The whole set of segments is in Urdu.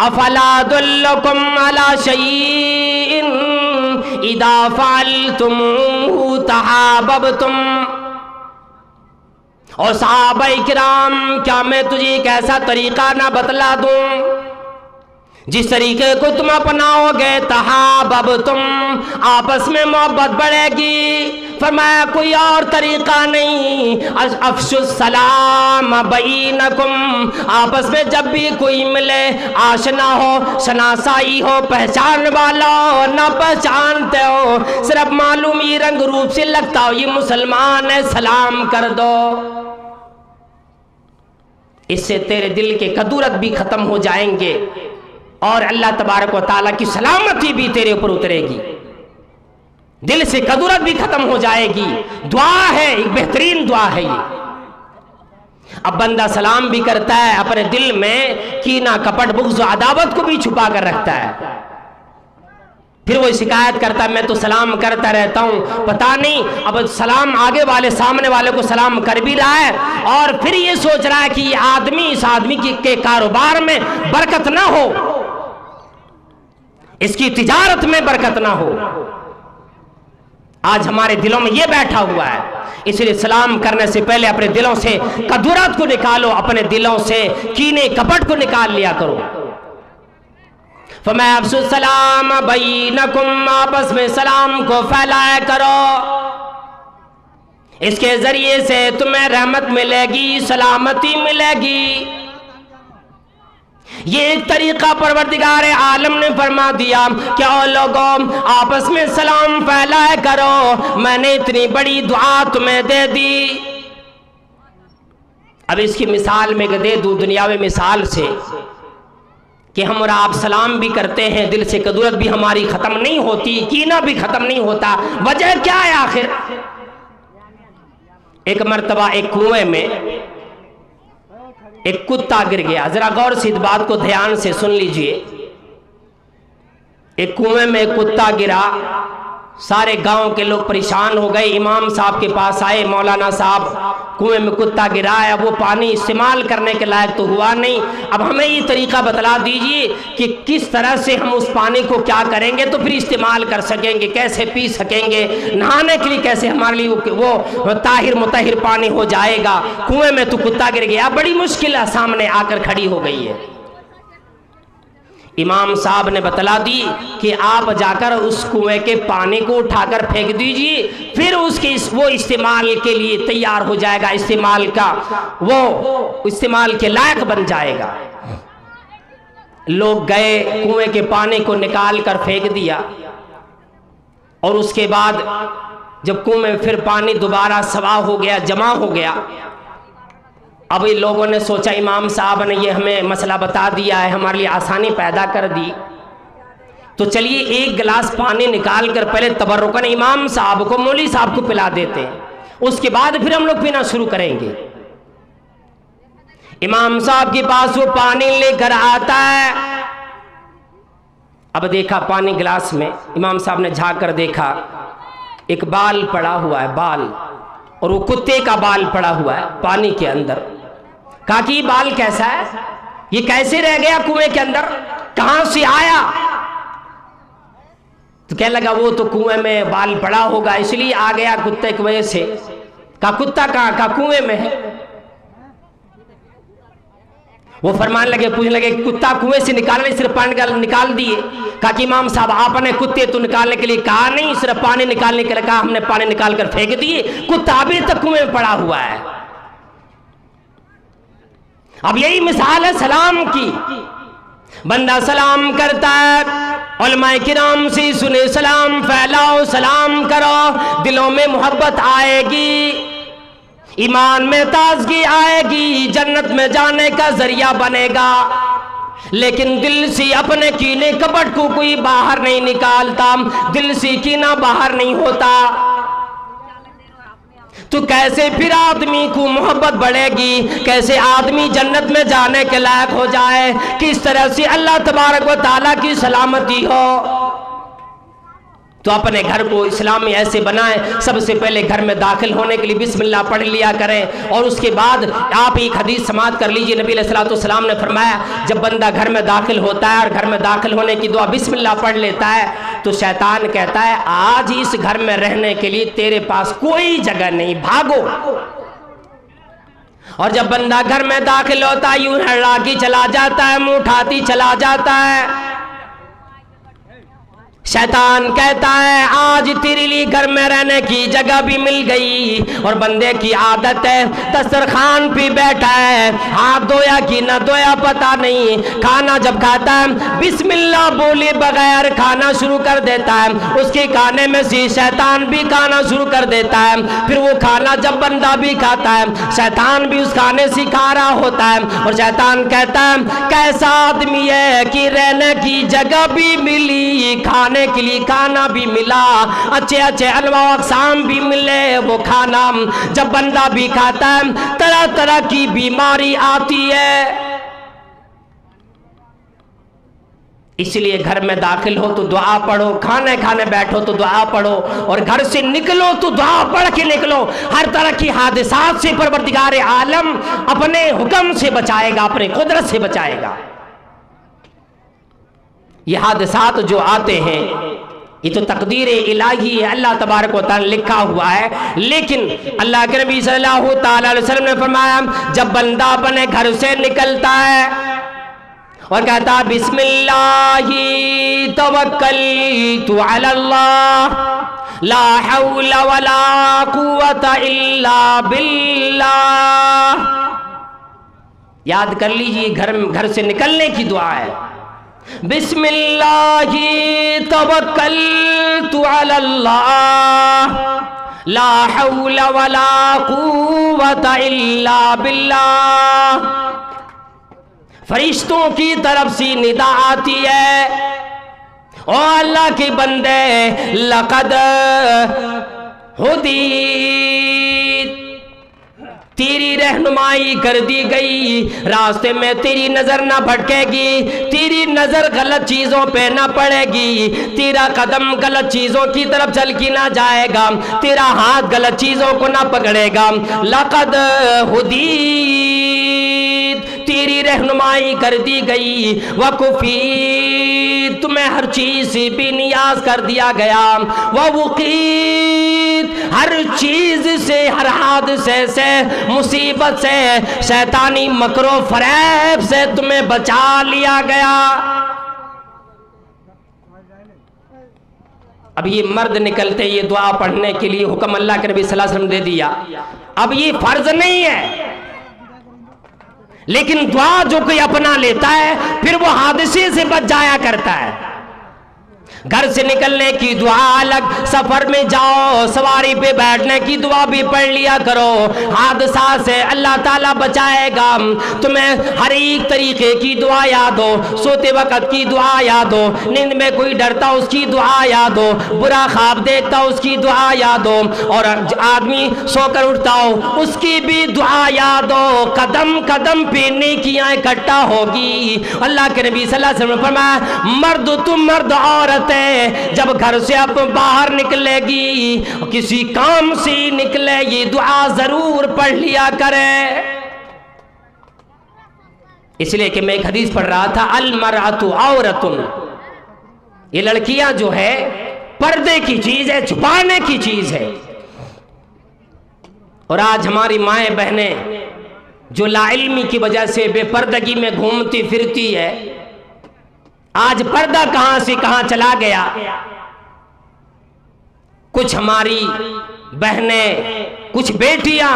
افلا ادلکم علی شیء اذا فعلتموہ تحاببتم۔ اور صحابہ کرام کیا میں تجھے ایک ایسا طریقہ نہ بتلا دوں جس طریقے کو تم اپناؤ گے تحاببتم، آپس میں محبت بڑھے گی۔ فرمایا کوئی اور طریقہ نہیں، افشوا السلام بینکم، آپس میں جب بھی کوئی ملے، آشنا ہو، شناسائی ہو، پہچان والا ہو، نہ پہچانتے ہو، صرف معلوم یہ رنگ روپ سے لگتا ہو یہ مسلمان ہے، سلام کر دو۔ اس سے تیرے دل کے کدورت بھی ختم ہو جائیں گے اور اللہ تبارک و تعالیٰ کی سلامتی بھی تیرے اوپر اترے گی، دل سے کدورت بھی ختم ہو جائے گی۔ دعا ہے، ایک بہترین دعا ہے یہ۔ اب بندہ سلام بھی کرتا ہے، اپنے دل میں کینہ، کپٹ، بغض و عداوت کو بھی چھپا کر رکھتا ہے، پھر وہ شکایت کرتا ہے میں تو سلام کرتا رہتا ہوں، پتہ نہیں اب سلام آگے والے سامنے والے کو سلام کر بھی رہا ہے، اور پھر یہ سوچ رہا ہے کہ یہ آدمی، اس آدمی کے کاروبار میں برکت نہ ہو، اس کی تجارت میں برکت نہ ہو۔ آج ہمارے دلوں میں یہ بیٹھا ہوا ہے، اس لیے سلام کرنے سے پہلے اپنے دلوں سے کدورت کو نکالو، اپنے دلوں سے کینے کپٹ کو نکال لیا کرو۔ فَمَا افشوا السلام بینکم، آپس میں سلام کو پھیلایا کرو، اس کے ذریعے سے تمہیں رحمت ملے گی، سلامتی ملے گی۔ یہ ایک طریقہ پروردگار عالم نے فرما دیا کہ او لوگوں آپس میں سلام پھیلایا کرو، میں نے اتنی بڑی دعا تمہیں دے دی۔ اب اس کی مثال میں دے دوں دنیاوی مثال سے کہ ہم اور آپ سلام بھی کرتے ہیں، دل سے کدورت بھی ہماری ختم نہیں ہوتی، کینہ بھی ختم نہیں ہوتا، وجہ کیا ہے آخر؟ ایک مرتبہ ایک کنویں میں ایک کتا گر گیا، ذرا غور سے اس بات کو دھیان سے سن لیجئے۔ ایک کنویں میں ایک کتا گرا، سارے گاؤں کے لوگ پریشان ہو گئے، امام صاحب کے پاس آئے، مولانا صاحب کنویں میں کتا گرا ہے، اب وہ پانی استعمال کرنے کے لائق تو ہوا نہیں، اب ہمیں یہ طریقہ بتلا دیجئے کہ کس طرح سے ہم اس پانی کو کیا کریں گے تو پھر استعمال کر سکیں گے، کیسے پی سکیں گے، نہانے کے لیے کیسے ہمارے لیے وہ طاہر مطہر پانی ہو جائے گا۔ کنویں میں تو کتا گر گیا، بڑی مشکل سامنے آ کر کھڑی ہو گئی ہے۔ امام صاحب نے بتلا دی کہ آپ جا کر اس کنویں کے پانی کو اٹھا کر پھینک دیجئے، پھر وہ استعمال کے لیے تیار ہو جائے گا، وہ استعمال کے لائق بن جائے گا۔ لوگ گئے، کنویں کے پانی کو نکال کر پھینک دیا، اور اس کے بعد جب کنویں میں پھر پانی دوبارہ سوا ہو گیا، جمع ہو گیا، اب یہ لوگوں نے سوچا امام صاحب نے یہ ہمیں مسئلہ بتا دیا ہے، ہمارے لیے آسانی پیدا کر دی، تو چلیے ایک گلاس پانی نکال کر پہلے تبرکن امام صاحب کو، مولوی صاحب کو پلا دیتے ہیں، اس کے بعد پھر ہم لوگ پینا شروع کریں گے۔ امام صاحب کے پاس وہ پانی لے کر آتا ہے، اب دیکھا پانی گلاس میں، امام صاحب نے جھانک کر دیکھا ایک بال پڑا ہوا ہے، بال، اور وہ کتے کا بال پڑا ہوا ہے پانی کے اندر۔ کہا کہ یہ بال کیسا ہے، یہ کیسے رہ گیا کنویں کے اندر، کہاں سے آیا؟ تو کہنے لگا وہ تو کنویں میں بال پڑا ہوگا اس لیے آ گیا کتے کی وجہ سے۔ کہا کتا کہاں؟ کہا کنویں میں ہے۔ وہ فرمان لگے، پوچھنے لگے کتا کنویں سے نکالنے صرف پانی نکال دیے؟ کہا کہ امام صاحب آپ نے کتے تو نکالنے کے لیے کہا نہیں، صرف پانی نکالنے کے لیے کہا، ہم نے پانی نکال کر پھینک دیے، کتا ابھی تک کنویں میں پڑا ہوا ہے۔ اب یہی مثال ہے سلام کی، بندہ سلام کرتا ہے، علماء کرام سے سنے سلام پھیلاؤ، سلام کرو، دلوں میں محبت آئے گی، ایمان میں تازگی آئے گی، جنت میں جانے کا ذریعہ بنے گا۔ لیکن دل سے اپنے کینے کپٹ کو کوئی باہر نہیں نکالتا، دل سے کینہ باہر نہیں ہوتا، تو کیسے پھر آدمی کو محبت بڑھے گی، کیسے آدمی جنت میں جانے کے لائق ہو جائے، کس طرح سے اللہ تبارک و تعالیٰ کی سلامتی ہو۔ تو اپنے گھر کو اسلام میں ایسے بنائیں، سب سے پہلے گھر میں داخل ہونے کے لیے بسم اللہ پڑھ لیا کریں، اور اس کے بعد آپ ایک حدیث سماعت کر لیجئے، نبی علیہ السلام نے فرمایا جب بندہ گھر میں داخل ہوتا ہے اور گھر میں داخل ہونے کی دعا بسم اللہ پڑھ لیتا ہے تو شیطان کہتا ہے آج اس گھر میں رہنے کے لیے تیرے پاس کوئی جگہ نہیں، بھاگو۔ اور جب بندہ گھر میں داخل ہوتا ہے یوں ہڑا کے چلا جاتا ہے، منہ اٹھاتی چلا جاتا ہے، شیطان کہتا ہے آج تیرے لیے گھر میں رہنے کی جگہ بھی مل گئی۔ اور بندے کی عادت ہے دسترخوان پہ بیٹھا ہے، ہاتھ دھویا کہ نہ دھویا پتہ نہیں، کھانا جب کھاتا ہے بسم اللہ بولے بغیر کھانا شروع کر دیتا ہے، اس کے کھانے میں سے شیطان بھی کھانا شروع کر دیتا ہے، پھر وہ کھانا جب بندہ بھی کھاتا ہے شیطان بھی اس کھانے سے کھا رہا ہوتا ہے، اور شیطان کہتا ہے کیسا آدمی ہے کہ رہنے کی جگہ بھی ملی، کھانے کے لیے کھانا بھی ملا، اچھے اچھے انواع اقسام بھی ملے، وہ کھانا جب بندہ بھی کھاتا ہے طرح طرح کی بیماری آتی ہے۔ اس لیے گھر میں داخل ہو تو دعا پڑھو، کھانے کھانے بیٹھو تو دعا پڑھو، اور گھر سے نکلو تو دعا پڑھ کے نکلو۔ ہر طرح کی حادثات سے پروردگار عالم اپنے حکم سے بچائے گا، اپنے قدرت سے بچائے گا۔ یہ حادثات جو آتے ہیں یہ تو تقدیر الہی ہے، اللہ تبارک و تعالی لکھا ہوا ہے، لیکن اللہ کے نبی صلی اللہ تعالی علیہ وسلم نے فرمایا جب بندہ اپنے گھر سے نکلتا ہے اور کہتا بسم اللہ توکلت علی اللہ لا حول ولا قوت الا باللہ، یاد کر لیجئے گھر سے نکلنے کی دعا ہے، بسم اللہ توکلت علی اللہ لا حول ولا قوت الا باللہ۔ فرشتوں کی طرف سے ندا آتی ہے او اللہ کے بندے لقد ہدیت، تیری رہنمائی کر دی گئی، راستے میں تیری نظر نہ بھٹکے گی، تیری نظر غلط چیزوں پہ نہ پڑے گی، تیرا قدم غلط چیزوں کی طرف چل کے نہ جائے گا، تیرا ہاتھ غلط چیزوں کو نہ پکڑے گا۔ لقد ہدیت، تیری رہنمائی کر دی گئی، وکفیت، تمہیں ہر چیز سے بھی نیاز کر دیا گیا، ووقیت، ہر چیز سے، ہر حادثے سے، مصیبت سے، شیطانی مکر و فریب سے تمہیں بچا لیا گیا۔ اب یہ مرد نکلتے یہ دعا پڑھنے کے لیے حکم اللہ کے نبی صلی اللہ علیہ وسلم دے دیا، اب یہ فرض نہیں ہے، لیکن دعا جو کوئی اپنا لیتا ہے پھر وہ حادثے سے بچ جایا کرتا ہے۔ گھر سے نکلنے کی دعا الگ، سفر میں جاؤ سواری پہ بیٹھنے کی دعا بھی پڑھ لیا کرو، حادثات سے اللہ تعالیٰ بچائے گا تمہیں۔ ہر ایک طریقے کی دعا یاد ہو، سوتے وقت کی دعا یاد ہو، نیند میں کوئی ڈرتا اس کی دعا یاد ہو، برا خواب دیکھتا اس کی دعا یاد ہو، اور آدمی سو کر اٹھتا ہو اس کی بھی دعا یاد ہو، قدم قدم پہ نیکیاں اکٹھا ہوگی۔ اللہ کے نبی صلی اللہ علیہ وسلم نے فرمایا مرد تم مرد عورت جب گھر سے اب باہر نکلے گی کسی کام سے نکلے یہ دعا ضرور پڑھ لیا کرے۔ اس لیے کہ میں ایک حدیث پڑھ رہا تھا المرأۃ عورۃ، یہ لڑکیاں جو ہے پردے کی چیز ہے، چھپانے کی چیز ہے، اور آج ہماری مائیں بہنیں جو لا علمی کی وجہ سے بے پردگی میں گھومتی پھرتی ہے، آج پردہ کہاں سے کہاں چلا گیا۔ کچھ ہماری بہنیں، کچھ بیٹیاں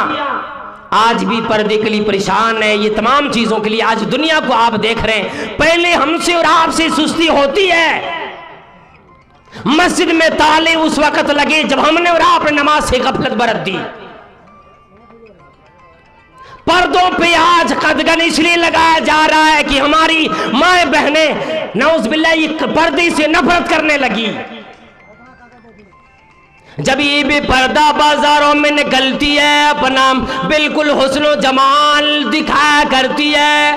آج بھی پردے کے لیے پریشان ہیں۔ یہ تمام چیزوں کے لیے آج دنیا کو آپ دیکھ رہے ہیں، پہلے ہم سے اور آپ سے سستی ہوتی ہے۔ مسجد میں تالے اس وقت لگے جب ہم نے اور آپ نے نماز سے غفلت برت دی۔ پردوں پہ آج قدغن اس لیے لگایا جا رہا ہے کہ ہماری مائیں بہنیں نعوذ باللہ یہ پردے سے نفرت کرنے لگی۔ جب یہ بھی پردہ بازاروں میں نکلتی ہے اپنا بالکل حسن و جمال دکھایا کرتی ہے،